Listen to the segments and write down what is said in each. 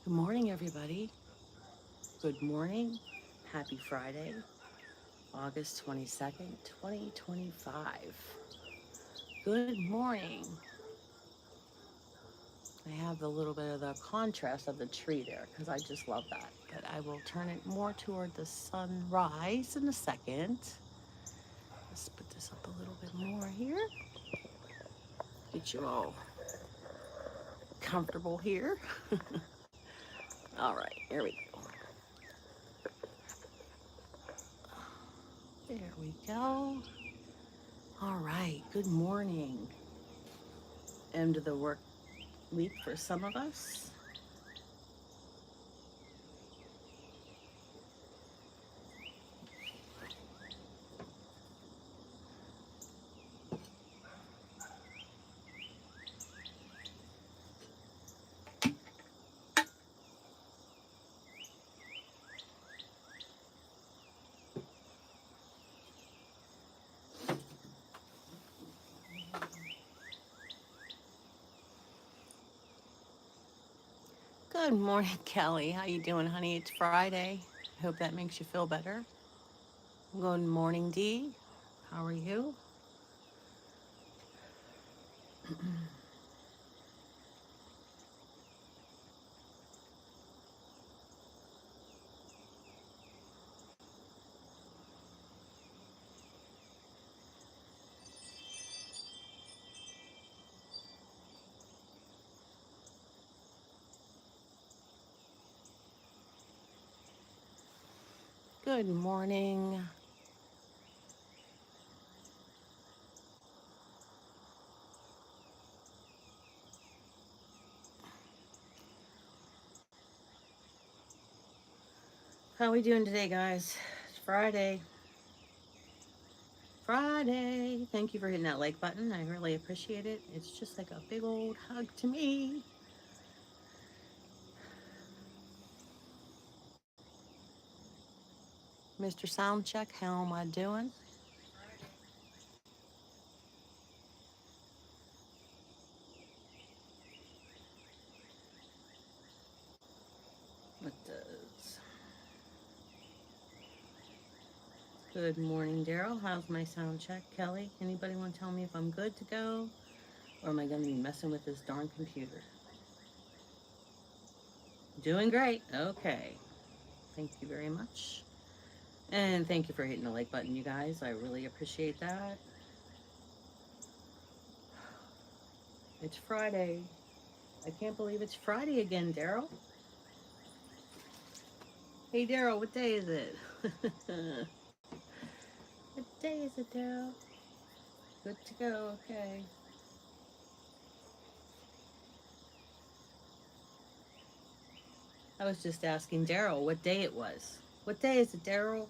Good morning, everybody. Good morning. Happy Friday, August 22nd, 2025. Good morning. I have the little bit of the contrast of the tree there because I just love that. But I will turn it more toward the sunrise in a second. Let's put this up a little bit more here. Get you all comfortable here. All right, here we go. There we go. All right, good morning. End of the work week for some of us. Good morning, Kelly. How you doing, honey? It's Friday. I hope that makes you feel better. Good morning, Dee. How are you? Good morning. How we doing today, guys? It's Friday. Friday. Thank you for hitting that like button. I really appreciate it. It's just like a big old hug to me. Mr. Soundcheck, how am I doing? What does? Good morning, Daryl. How's my sound check? Kelly, anybody want to tell me if I'm good to go? Or am I going to be messing with this darn computer? Doing great. Okay. Thank you very much. And thank you for hitting the like button, you guys. I really appreciate that. It's Friday. I can't believe it's Friday again, Daryl. Hey, Daryl, what day is it? What day is it, Daryl? Good to go. Okay. I was just asking Daryl what day it was. What day is it, Daryl?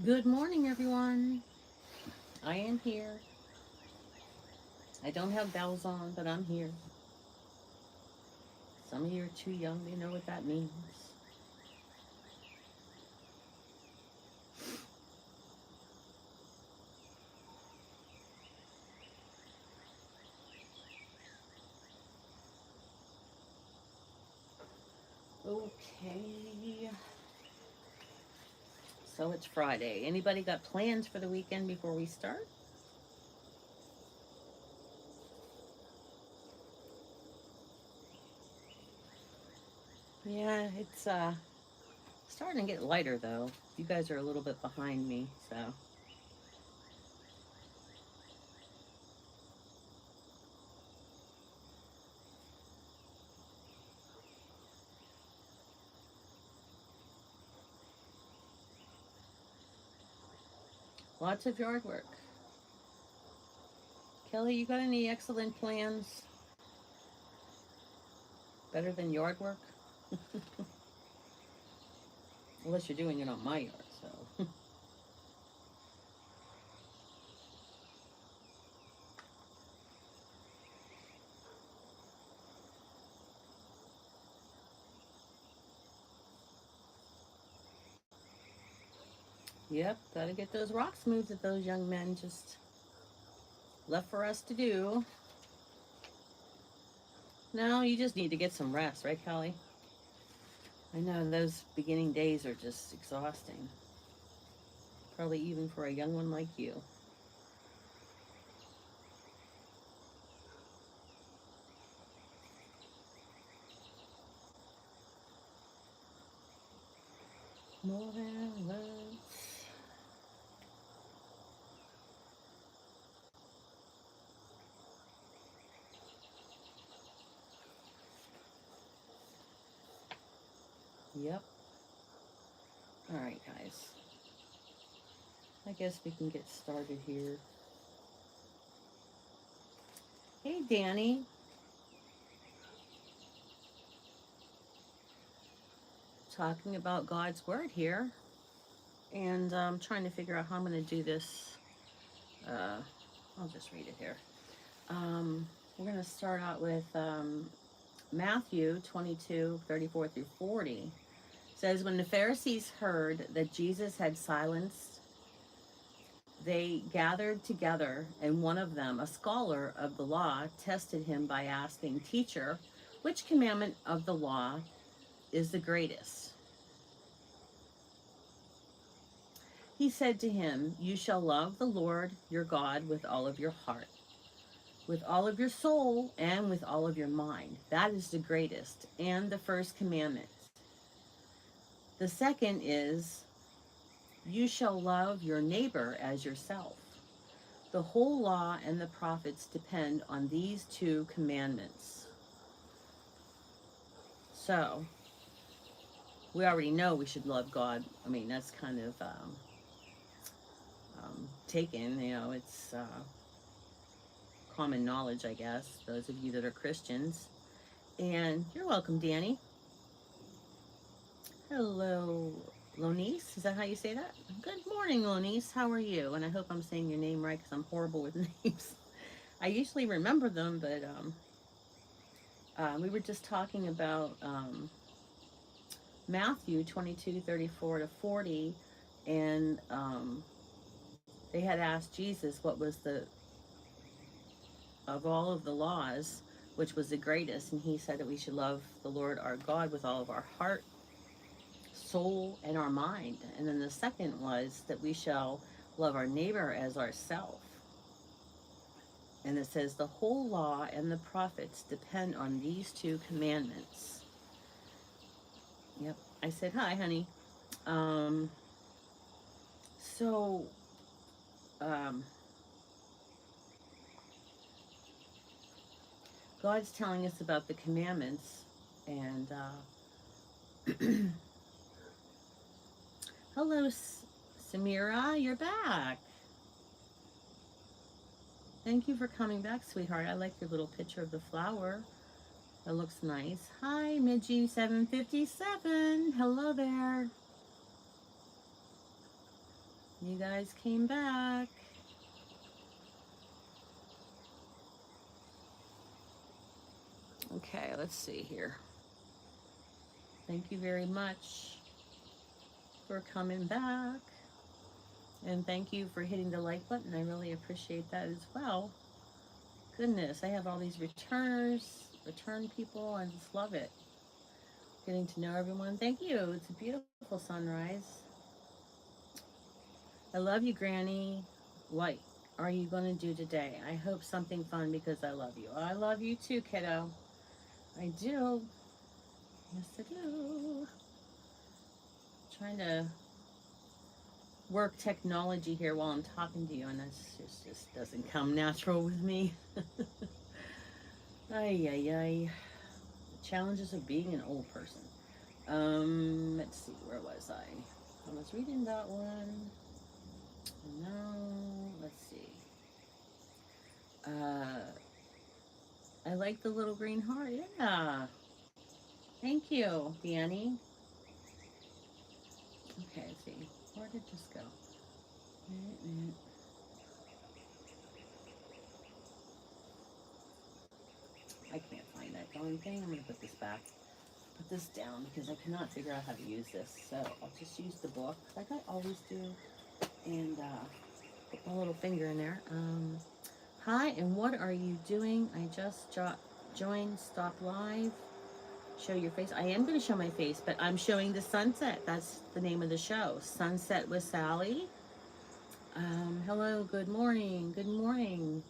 Good morning, everyone. I am here. I don't have bells on, but I'm here. Some of you are too young to know what that means. Okay. So it's Friday. Anybody got plans for the weekend before we start? Yeah, it's starting to get lighter though. You guys are a little bit behind me, so lots of yard work. Kelly, you got any excellent plans? Better than yard work? Unless you're doing it on my yard, so. Yep, gotta get those rocks moved that those young men just left for us to do. No, you just need to get some rest, right, Kelly? I know those beginning days are just exhausting. Probably even for a young one like you. More than once. Yep. All right, guys. I guess we can get started here. Hey, Danny. Talking about God's Word here. And I'm trying to figure out how I'm going to do this. I'll just read it here. We're going to start out with Matthew 22:34 through 40. It says, when the Pharisees heard that Jesus had silenced, they gathered together, and one of them, a scholar of the law, tested him by asking, Teacher, which commandment of the law is the greatest? He said to him, You shall love the Lord your God with all of your heart, with all of your soul, and with all of your mind. That is the greatest and the first commandment. The second is, You shall love your neighbor as yourself. The whole law and the prophets depend on these two commandments. So, we already know we should love God. I mean, that's kind of taken, it's common knowledge, I guess, those of you that are Christians. And you're welcome, Danny. Hello, Lonice. Is that how you say that? Good morning, Lonice. How are you? And I hope I'm saying your name right because I'm horrible with names. I usually remember them, but we were just talking about Matthew 22:34 to 40, and they had asked Jesus what was of all of the laws, which was the greatest, and he said that we should love the Lord our God with all of our heart, soul, and our mind. And then the second was that we shall love our neighbor as ourself. And it says the whole law and the prophets depend on these two commandments. Yep. I said, hi, honey. Um, so, um, God's telling us about the commandments, and hello, Samira, you're back. Thank you for coming back, sweetheart. I like your little picture of the flower. That looks nice. Hi, Midgie757. Hello there. You guys came back. Okay, let's see here. Thank you very much for coming back. And thank you for hitting the like button. I really appreciate that as well. Goodness, I have all these return people. I just love it. Getting to know everyone. Thank you. It's a beautiful sunrise. I love you, Granny. What are you going to do today? I hope something fun because I love you. I love you too, kiddo. I do. Yes, I do. Trying to work technology here while I'm talking to you, and that just doesn't come natural with me. Ay, ay, ay. The challenges of being an old person. Let's see, where was I? I was reading that one. No, let's see. I like the little green heart. Yeah. Thank you, Danny. Okay, let's see. Where did this go? I can't find that darn thing. I'm going to put this back. Put this down because I cannot figure out how to use this. So I'll just use the book like I always do and put my little finger in there. Hi, and what are you doing? I just joined Stop Live. Show your face. I am going to show my face, but I'm showing the sunset. That's the name of the show, Sunset with Sally. Hello, good morning. Good morning.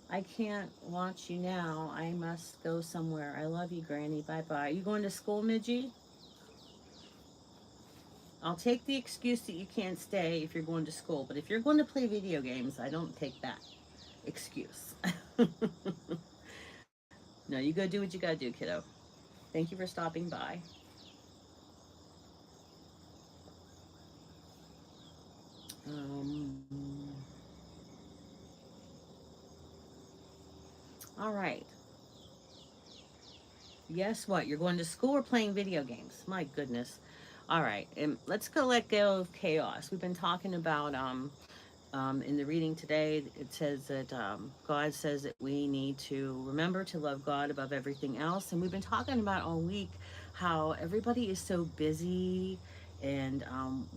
I can't watch you now. I must go somewhere. I love you, Granny. Bye-bye. You going to school, Midgie? I'll take the excuse that you can't stay if you're going to school, but if you're going to play video games, I don't take that excuse. No, you go do what you gotta do, kiddo. Thank you for stopping by. Um, all right. Guess what? You're going to school or playing video games? My goodness. All right, and let's go let go of chaos. We've been talking about in the reading today. It says that God says that we need to remember to love God above everything else, and we've been talking about all week how everybody is so busy, and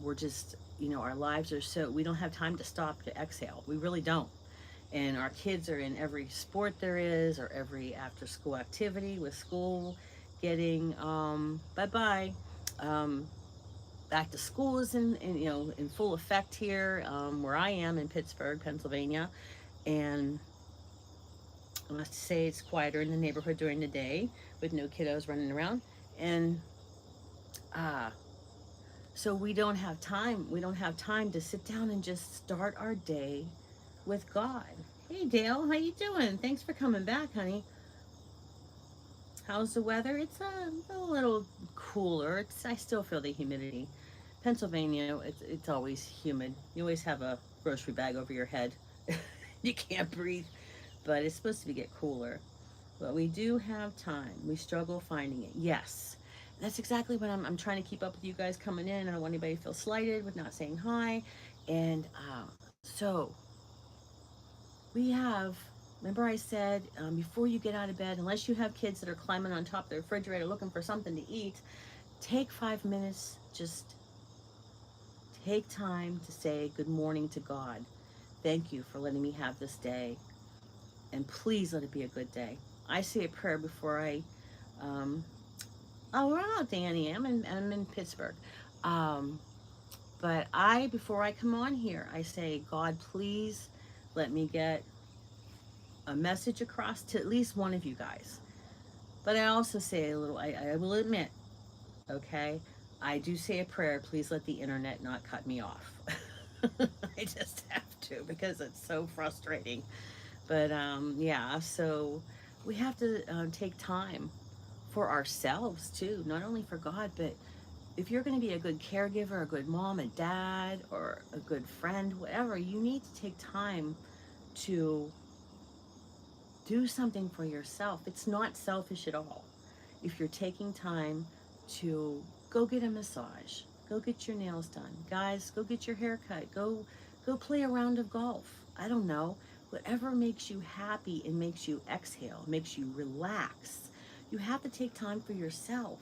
we're just our lives are so we don't have time to stop to exhale. We really don't. And our kids are in every sport there is or every after school activity with school getting bye bye um, back to school is in full effect here where I am in Pittsburgh, Pennsylvania, and I must say it's quieter in the neighborhood during the day with no kiddos running around, and uh, so we don't have time. We don't have time to sit down and just start our day with God. Hey Dale, how you doing? Thanks for coming back, honey. How's the weather? It's a little cooler. I still feel the humidity. Pennsylvania, it's always humid. You always have a grocery bag over your head. You can't breathe, but it's supposed to get cooler. But we do have time. We struggle finding it. Yes. That's exactly what I'm trying to keep up with you guys coming in. I don't want anybody to feel slighted with not saying hi. And so we have, remember I said before you get out of bed, unless you have kids that are climbing on top of the refrigerator looking for something to eat, take 5 minutes, just take time to say good morning to God. Thank you for letting me have this day, and please let it be a good day. I say a prayer before I, um, oh, wow, Danny, I'm in Pittsburgh. Um, but before I come on here, I say, God, please let me get a message across to at least one of you guys. But I also say a little, I will admit, okay, I do say a prayer, please let the internet not cut me off. I just have to because it's so frustrating. But yeah, so we have to take time for ourselves too, not only for God, but if you're going to be a good caregiver, a good mom, a dad, or a good friend, whatever, you need to take time to do something for yourself. It's not selfish at all. If you're taking time to go get a massage, go get your nails done, guys, go get your hair cut, go play a round of golf. I don't know, whatever makes you happy and makes you exhale, makes you relax. You have to take time for yourself.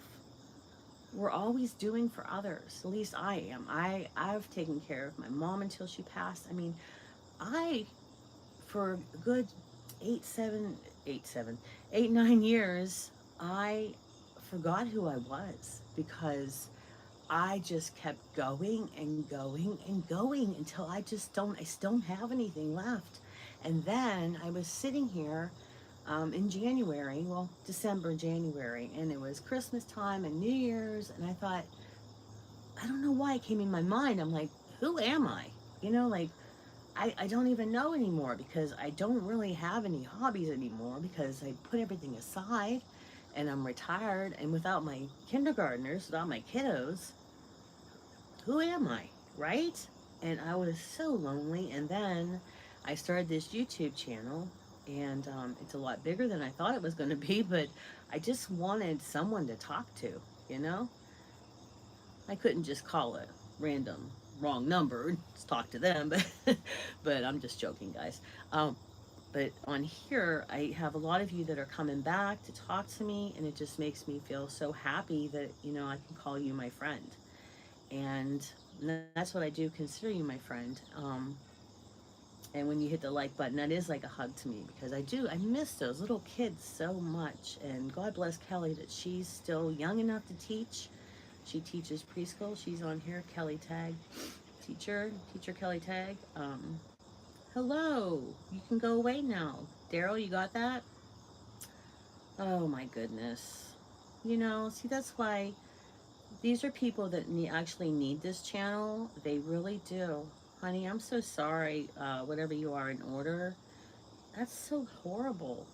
We're always doing for others. At least I am. I've taken care of my mom until she passed. I mean, I for a good 8, 9 years, I forgot who I was because I just kept going and going and going until I still don't have anything left. And then I was sitting here in January, well, December, January, and it was Christmas time and New Year's, and I thought, I don't know why it came in my mind. I'm like, who am I? Like, I don't even know anymore because I don't really have any hobbies anymore because I put everything aside and I'm retired, and without my kindergartners, without my kiddos, who am I, right? And I was so lonely, and then I started this YouTube channel, and it's a lot bigger than I thought it was going to be, but I just wanted someone to talk to, you know? I couldn't just call it random wrong number. Let's talk to them, but but I'm just joking, guys. But on here, I have a lot of you that are coming back to talk to me, and it just makes me feel so happy that I can call you my friend, and that's what I do. Consider you my friend. And when you hit the like button, that is like a hug to me because I miss those little kids so much. And God bless Kelly that she's still young enough to teach. She teaches preschool. She's on here, Kelly Tag, teacher Kelly Tag. Hello, you can go away now. Daryl, you got that? Oh my goodness. See, that's why these are people that actually need this channel. They really do. Honey, I'm so sorry. Whatever you are in order, that's so horrible.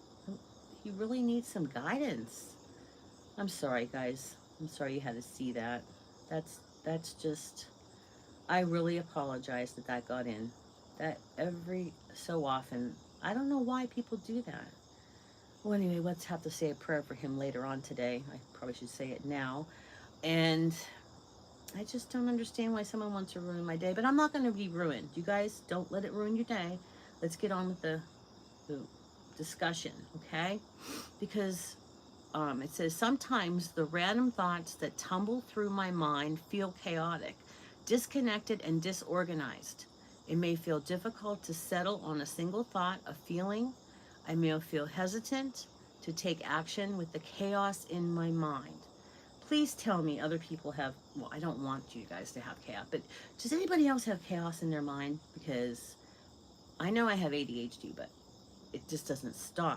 You really need some guidance. I'm sorry, guys. I'm sorry you had to see that. That's just. I really apologize that that got in. That every so often. I don't know why people do that. Well, anyway, let's have to say a prayer for him later on today. I probably should say it now. And I just don't understand why someone wants to ruin my day. But I'm not going to be ruined. You guys, don't let it ruin your day. Let's get on with the discussion, okay? Because it says, sometimes the random thoughts that tumble through my mind feel chaotic, disconnected, and disorganized. It may feel difficult to settle on a single thought, a feeling. I may feel hesitant to take action with the chaos in my mind. Please tell me other people have, well, I don't want you guys to have chaos, but does anybody else have chaos in their mind? Because I know I have ADHD, but it just doesn't stop.